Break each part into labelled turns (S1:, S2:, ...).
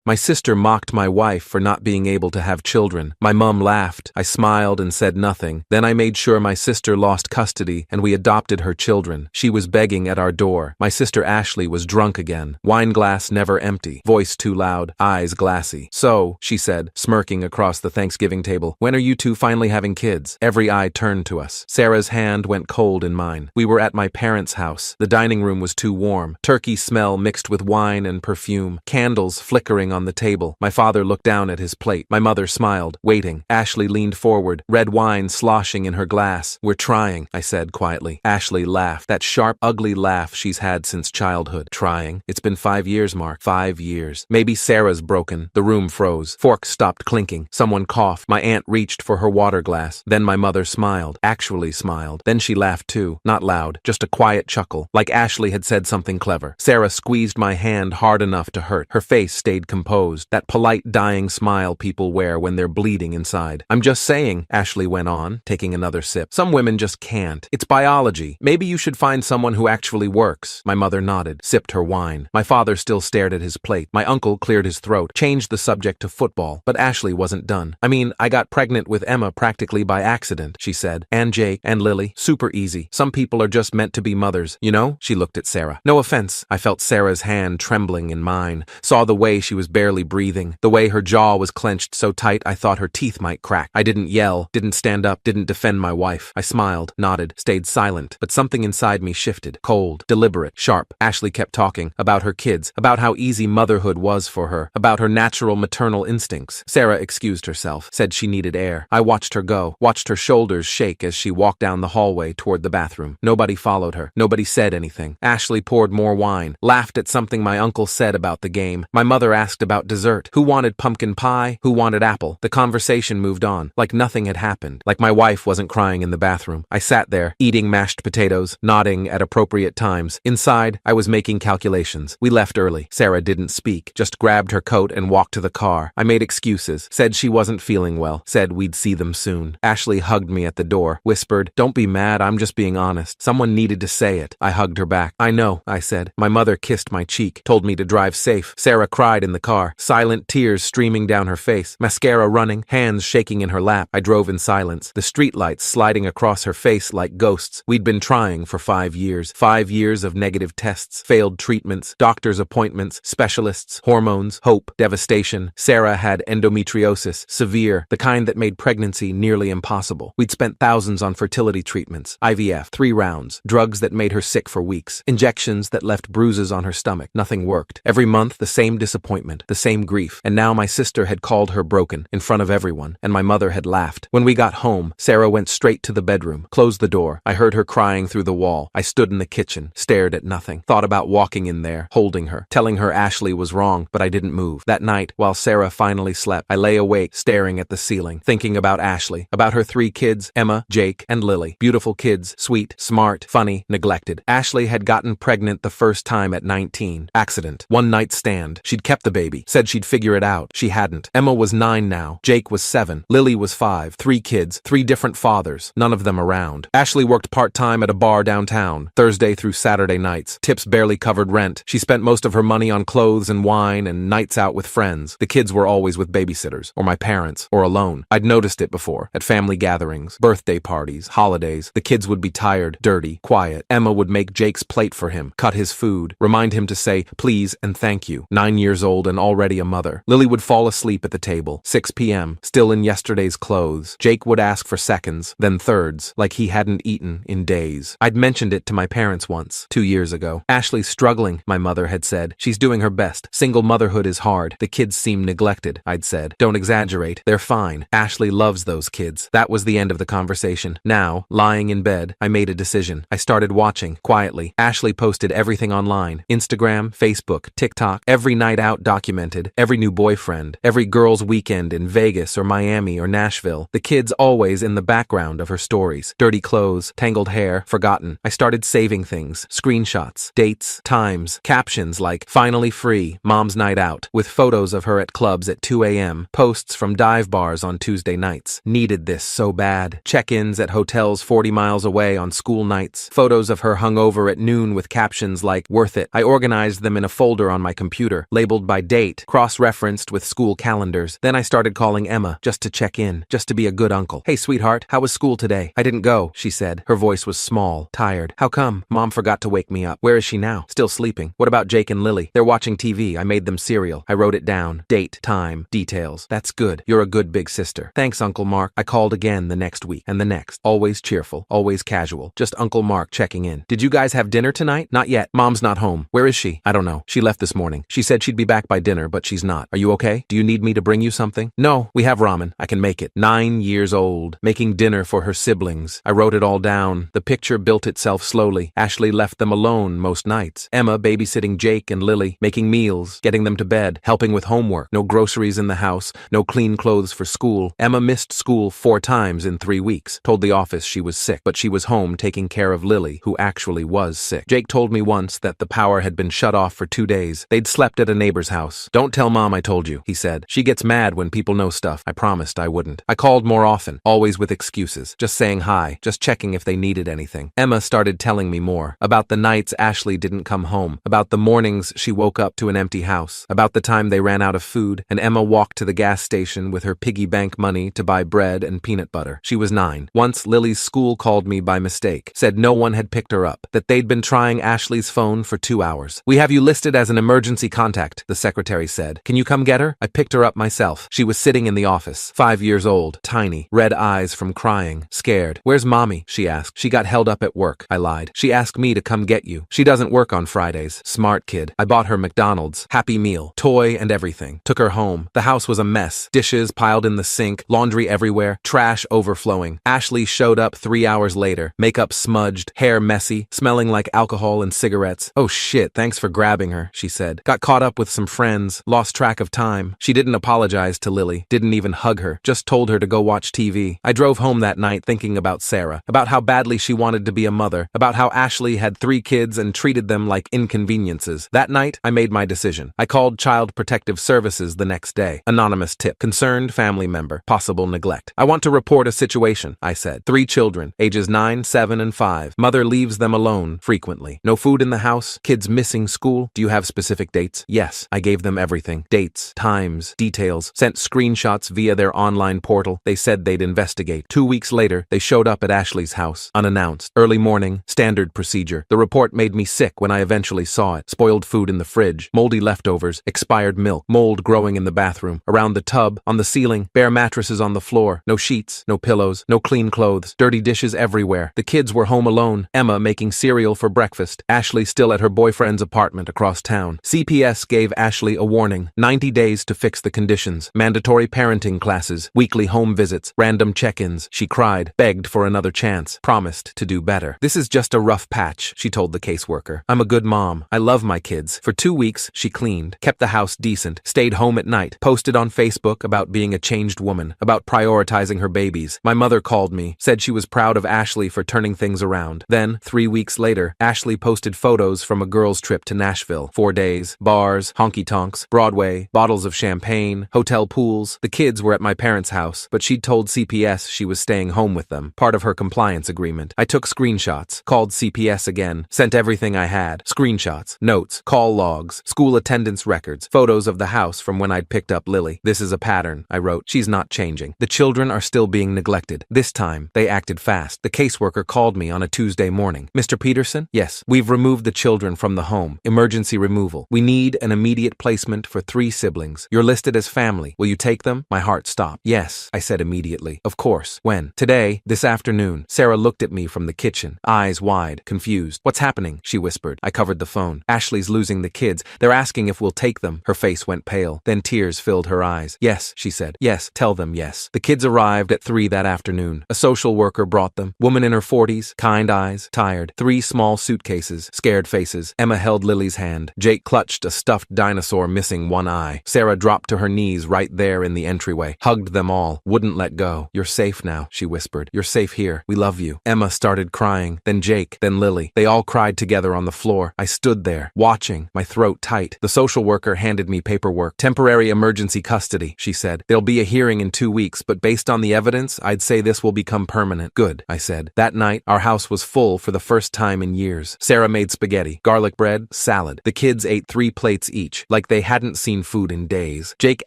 S1: My sister mocked my wife for not being able to have children. My mum laughed. I smiled and said nothing. Then I made sure my sister lost custody and we adopted her children. She was begging at our door. My sister Ashley was drunk again. Wine glass never empty. Voice too loud. Eyes glassy. "So," she said, smirking across the Thanksgiving table, "when are you two finally having kids?" Every eye turned to us. Sarah's hand went cold in mine. We were at my parents' house. The dining room was too warm. Turkey smell mixed with wine and perfume. Candles flickering on the table. My father looked down at his plate. My mother smiled, waiting. Ashley leaned forward, red wine sloshing in her glass. "We're trying," I said quietly. Ashley laughed. That sharp, ugly laugh she's had since childhood. "Trying? It's been 5 years, Mark. 5 years. Maybe Sarah's broken." The room froze. Forks stopped clinking. Someone coughed. My aunt reached for her water glass. Then my mother smiled. Actually smiled. Then she laughed too. Not loud, just a quiet chuckle, like Ashley had said something clever. Sarah squeezed my hand hard enough to hurt. Her face stayed composed. That polite, dying smile people wear when they're bleeding inside. "I'm just saying," Ashley went on, taking another sip. "Some women just can't. It's biology. Maybe you should find someone who actually works." My mother nodded, sipped her wine. My father still stared at his plate. My uncle cleared his throat, changed the subject to football. But Ashley wasn't done. "I mean, I got pregnant with Emma practically by accident," she said. "And Jake and Lily. Super easy. Some people are just meant to be mothers, you know?" She looked at Sarah. "No offense." I felt Sarah's hand trembling in mine, saw the way she was barely breathing, the way her jaw was clenched so tight I thought her teeth might crack. I didn't yell, didn't stand up, didn't defend my wife. I smiled, nodded, stayed silent, but something inside me shifted. Cold, deliberate, sharp. Ashley kept talking about her kids, about how easy motherhood was for her, about her natural maternal instincts. Sarah excused herself, said she needed air. I watched her go, watched her shoulders shake as she walked down the hallway toward the bathroom. Nobody followed her. Nobody said anything. Ashley poured more wine, laughed at something my uncle said about the game. My mother asked about dessert. Who wanted pumpkin pie? Who wanted apple? The conversation moved on, like nothing had happened, like my wife wasn't crying in the bathroom. I sat there, eating mashed potatoes, nodding at appropriate times. Inside, I was making calculations. We left early. Sarah didn't speak, just grabbed her coat and walked to the car. I made excuses, said she wasn't feeling well, said we'd see them soon. Ashley hugged me at the door, whispered, "Don't be mad, I'm just being honest. Someone needed to say it." I hugged her back. "I know," I said. My mother kissed my cheek, told me to drive safe. Sarah cried in the car, silent tears streaming down her face, mascara running, hands shaking in her lap. I drove in silence, the streetlights sliding across her face like ghosts. We'd been trying for 5 years. 5 years of negative tests, failed treatments, doctor's appointments, specialists, hormones, hope, devastation. Sarah had endometriosis, severe, the kind that made pregnancy nearly impossible. We'd spent thousands on fertility treatments, IVF, 3 rounds, drugs that made her sick for weeks, injections that left bruises on her stomach. Nothing worked. Every month, the same disappointment, the same grief. And now my sister had called her broken in front of everyone, and my mother had laughed. When we got home, Sarah went straight to the bedroom, closed the door. I heard her crying through the wall. I stood in the kitchen, stared at nothing, thought about walking in there, holding her, telling her Ashley was wrong, but I didn't move. That night, while Sarah finally slept, I lay awake, staring at the ceiling, thinking about Ashley, about her 3 kids, Emma, Jake, and Lily. Beautiful kids, sweet, smart, funny, neglected. Ashley had gotten pregnant the first time at 19. Accident. One night stand. She'd kept the baby. Said she'd figure it out. She hadn't. Emma was 9 now. Jake was 7. Lily was 5. 3 kids. 3 different fathers. None of them around. Ashley worked part-time at a bar downtown, Thursday through Saturday nights. Tips barely covered rent. She spent most of her money on clothes and wine and nights out with friends. The kids were always with babysitters, or my parents, or alone. I'd noticed it before, at family gatherings, birthday parties, holidays. The kids would be tired, dirty, quiet. Emma would make Jake's plate for him, cut his food, remind him to say please and thank you. 9 years old and already a mother. Lily would fall asleep at the table, 6 p.m., still in yesterday's clothes. Jake would ask for seconds, then thirds, like he hadn't eaten in days. I'd mentioned it to my parents once, 2 years ago. Ashley's struggling, my mother had said. She's doing her best. Single motherhood is hard. The kids seem neglected, I'd said. Don't exaggerate. They're fine. Ashley loves those kids. That was the end of the conversation. Now, lying in bed, I made a decision. I started watching, quietly. Ashley posted everything online. Instagram, Facebook, TikTok, every night out documented, every new boyfriend, every girl's weekend in Vegas or Miami or Nashville. The kids always in the background of her stories. Dirty clothes, tangled hair, forgotten. I started saving things, screenshots, dates, times, captions like finally free, mom's night out, with photos of her at clubs at 2 a.m., posts from dive bars on Tuesday nights. Needed this so bad. Check-ins at hotels 40 miles away on school nights. Photos of her hungover at noon with captions like worth it. I organized them in a folder on my computer, labeled by date date, cross-referenced with school calendars. Then I started calling Emma, just to check in, just to be a good uncle. Hey sweetheart, how was school today? I didn't go, she said. Her voice was small, tired. How come? Mom forgot to wake me up. Where is she now? Still sleeping. What about Jake and Lily? They're watching TV. I made them cereal. I wrote it down. Date, time, details. That's good. You're a good big sister. Thanks, Uncle Mark. I called again the next week, and the next. Always cheerful, always casual. Just Uncle Mark checking in. Did you guys have dinner tonight? Not yet. Mom's not home. Where is she? I don't know. She left this morning. She said she'd be back by dinner, but she's not. Are you okay? Do you need me to bring you something? No, we have ramen. I can make it. 9 years old. Making dinner for her siblings. I wrote it all down. The picture built itself slowly. Ashley left them alone most nights. Emma babysitting Jake and Lily, making meals, getting them to bed, helping with homework. No groceries in the house, no clean clothes for school. Emma missed school 4 times in 3 weeks. Told the office she was sick, but she was home taking care of Lily, who actually was sick. Jake told me once that the power had been shut off for 2 days. They'd slept at a neighbor's house. Don't tell Mom I told you, he said. She gets mad when people know stuff. I promised I wouldn't. I called more often, always with excuses. Just saying hi, just checking if they needed anything. Emma started telling me more. About the nights Ashley didn't come home. About the mornings she woke up to an empty house. About the time they ran out of food, and Emma walked to the gas station with her piggy bank money to buy bread and peanut butter. She was 9. Once Lily's school called me by mistake. Said no one had picked her up. That they'd been trying Ashley's phone for 2 hours. We have you listed as an emergency contact, the secretary said. Can you come get her? I picked her up myself. She was sitting in the office. 5 years old, tiny, red eyes from crying, scared. Where's Mommy? She asked. She got held up at work. I lied. She asked me to come get you. She doesn't work on Fridays. Smart kid. I bought her McDonald's, Happy Meal, toy and everything. Took her home. The house was a mess. Dishes piled in the sink, laundry everywhere, trash overflowing. Ashley showed up 3 hours later, makeup smudged, hair messy, smelling like alcohol and cigarettes. Oh shit, thanks for grabbing her, she said. Got caught up with some friends, lost track of time. She didn't apologize to Lily, didn't even hug her, just told her to go watch TV. I drove home that night thinking about Sarah, about how badly she wanted to be a mother, about how Ashley had 3 kids and treated them like inconveniences. That night, I made my decision. I called Child Protective Services the next day. Anonymous tip. Concerned family member. Possible neglect. I want to report a situation, I said. 3 children, ages 9, 7, and 5. Mother leaves them alone frequently. No food in the house. Kids missing school. Do you have specific dates? Yes. I gave them everything. Dates, times, details. Sent screenshots via their online portal. They said they'd investigate. 2 weeks later, they showed up at Ashley's house, unannounced. Early morning, standard procedure. The report made me sick when I eventually saw it. Spoiled food in the fridge, moldy leftovers, expired milk, mold growing in the bathroom, around the tub, on the ceiling, bare mattresses on the floor, no sheets, no pillows, no clean clothes, dirty dishes everywhere. The kids were home alone, Emma making cereal for breakfast, Ashley still at her boyfriend's apartment across town. CPS gave Ashley a warning, 90 days to fix the conditions, mandatory parenting classes, weekly home visits, random check-ins. She cried, begged for another chance, promised to do better. This is just a rough patch, she told the caseworker. I'm a good mom. I love my kids. For 2 weeks, she cleaned, kept the house decent, stayed home at night, posted on Facebook about being a changed woman, about prioritizing her babies. My mother called me, said she was proud of Ashley for turning things around. Then, 3 weeks later, Ashley posted photos from a girls' trip to Nashville. 4 days, bars, honky-tonks, Broadway, bottles of champagne, hotel pools. The kids were at my parents' house, but she'd told CPS she was staying home with them, part of her compliance agreement. I took screenshots, called CPS again, sent everything I had, screenshots, notes, call logs, school attendance records, photos of the house from when I'd picked up Lily. This is a pattern, I wrote. She's not changing. The children are still being neglected. This time, they acted fast. The caseworker called me on a Tuesday morning. Mr. Peterson? Yes. We've removed the children from the home. Emergency removal. We need an immediate placement for 3 siblings. You're listed as family. Will you take them? My heart stopped. Yes, I said immediately. Of course. When? Today, this afternoon. Sarah looked at me from the kitchen, eyes wide, confused. What's happening? She whispered. I covered the phone. Ashley's losing the kids. They're asking if we'll take them. Her face went pale. Then tears filled her eyes. Yes, she said. Yes, tell them yes. The kids arrived at 3 that afternoon. A social worker brought them. Woman in her 40s, kind eyes, tired. 3 small suitcases, scared faces. Emma held Lily's hand. Jake clutched a stuffed dinosaur missing one eye. Sarah dropped to her knees right there in the entryway, hugged them all, wouldn't let go. You're safe now, she whispered. You're safe here. We love you. Emma started crying, then Jake, then Lily. They all cried together on the floor. I stood there, watching, my throat tight. The social worker handed me paperwork. Temporary emergency custody, she said. There'll be a hearing in 2 weeks, but based on the evidence, I'd say this will become permanent. Good, I said. That night, our house was full for the first time in years. Sarah made spaghetti, garlic bread, salad. The kids ate 3 plates each, like like they hadn't seen food in days. Jake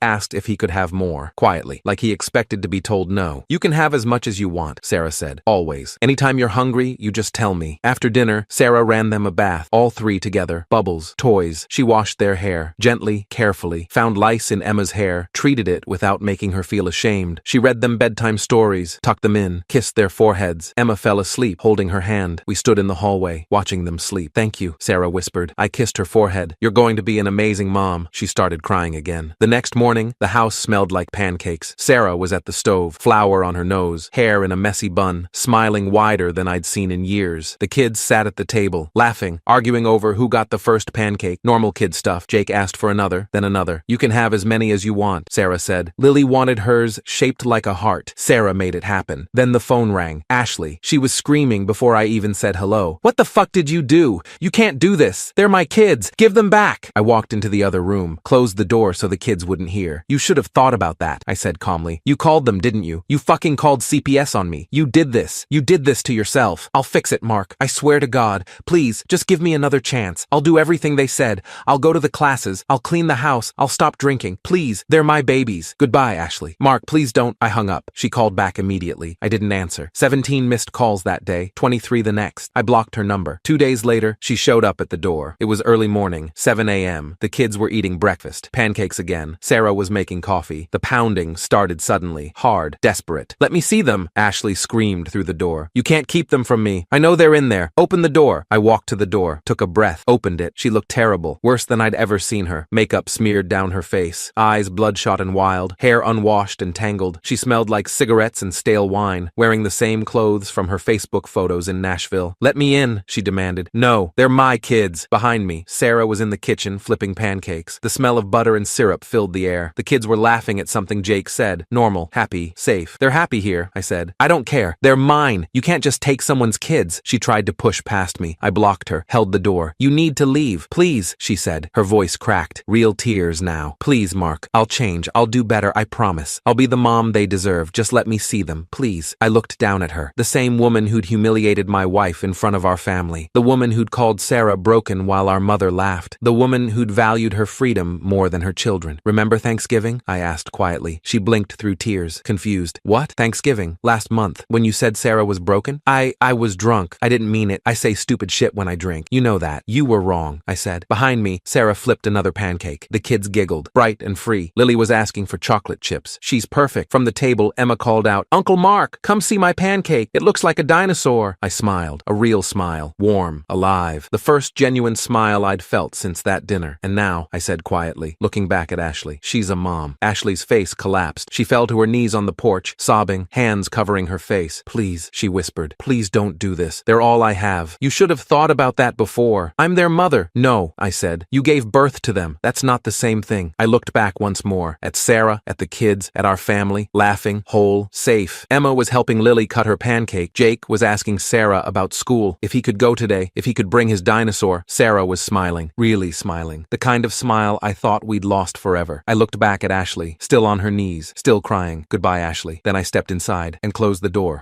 S1: asked if he could have more, quietly, like he expected to be told no. You can have as much as you want, Sarah said. Always. Anytime you're hungry, you just tell me. After dinner, Sarah ran them a bath, all three together. Bubbles, toys. She washed their hair, gently, carefully, found lice in Emma's hair, treated it without making her feel ashamed. She read them bedtime stories, tucked them in, kissed their foreheads. Emma fell asleep, holding her hand. We stood in the hallway, watching them sleep. Thank you, Sarah whispered. I kissed her forehead. You're going to be an amazing mom. She started crying again. The next morning, the house smelled like pancakes. Sarah was at the stove, flour on her nose, hair in a messy bun, smiling wider than I'd seen in years. The kids sat at the table, laughing, arguing over who got the first pancake. Normal kid stuff. Jake asked for another, then another. You can have as many as you want, Sarah said. Lily wanted hers shaped like a heart. Sarah made it happen. Then the phone rang. Ashley. She was screaming before I even said hello. What the fuck did you do? You can't do this. They're my kids. Give them back. I walked into the other room, closed the door so the kids wouldn't hear. You should have thought about that, I said calmly. You called them, didn't you? You fucking called CPS on me. You did this. You did this to yourself. I'll fix it, Mark. I swear to God. Please, just give me another chance. I'll do everything they said. I'll go to the classes. I'll clean the house. I'll stop drinking. Please, they're my babies. Goodbye, Ashley. Mark, please don't. I hung up. She called back immediately. I didn't answer. 17 missed calls that day, 23 the next. I blocked her number. 2 days later, she showed up at the door. It was early morning, 7 a.m. The kids were eating breakfast. Pancakes again. Sarah was making coffee. The pounding started suddenly, hard, desperate. Let me see them, Ashley screamed through the door. You can't keep them from me. I know they're in there. Open the door. I walked to the door, took a breath, opened it. She looked terrible, worse than I'd ever seen her. Makeup smeared down her face, eyes bloodshot and wild, hair unwashed and tangled. She smelled like cigarettes and stale wine, wearing the same clothes from her Facebook photos in Nashville. Let me in, she demanded. No, they're my kids. Behind me, Sarah was in the kitchen flipping pancakes. The smell of butter and syrup filled the air. The kids were laughing at something Jake said. Normal, happy, safe. They're happy here, I said. I don't care. They're mine. You can't just take someone's kids. She tried to push past me. I blocked her, held the door. You need to leave. Please, she said. Her voice cracked. Real tears now. Please, Mark. I'll change. I'll do better, I promise. I'll be the mom they deserve. Just let me see them, please. I looked down at her. The same woman who'd humiliated my wife in front of our family. The woman who'd called Sarah broken while our mother laughed. The woman who'd valued her freedom more than her children. Remember Thanksgiving? I asked quietly. She blinked through tears, confused. What? Thanksgiving? Last month, when you said Sarah was broken? I was drunk. I didn't mean it. I say stupid shit when I drink. You know that. You were wrong, I said. Behind me, Sarah flipped another pancake. The kids giggled, bright and free. Lily was asking for chocolate chips. She's perfect. From the table, Emma called out, Uncle Mark, come see my pancake. It looks like a dinosaur. I smiled. A real smile. Warm. Alive. The first genuine smile I'd felt since that dinner. And now, I said quietly, looking back at Ashley, she's a mom. Ashley's face collapsed. She fell to her knees on the porch, sobbing, hands covering her face. Please, she whispered. Please don't do this. They're all I have. You should have thought about that before. I'm their mother. No, I said. You gave birth to them. That's not the same thing. I looked back once more, at Sarah, at the kids, at our family, laughing, whole, safe. Emma was helping Lily cut her pancake. Jake was asking Sarah about school, if he could go today, if he could bring his dinosaur. Sarah was smiling, really smiling. The kind of smile I thought we'd lost forever. I looked back at Ashley, still on her knees, still crying. Goodbye, Ashley. Then I stepped inside and closed the door.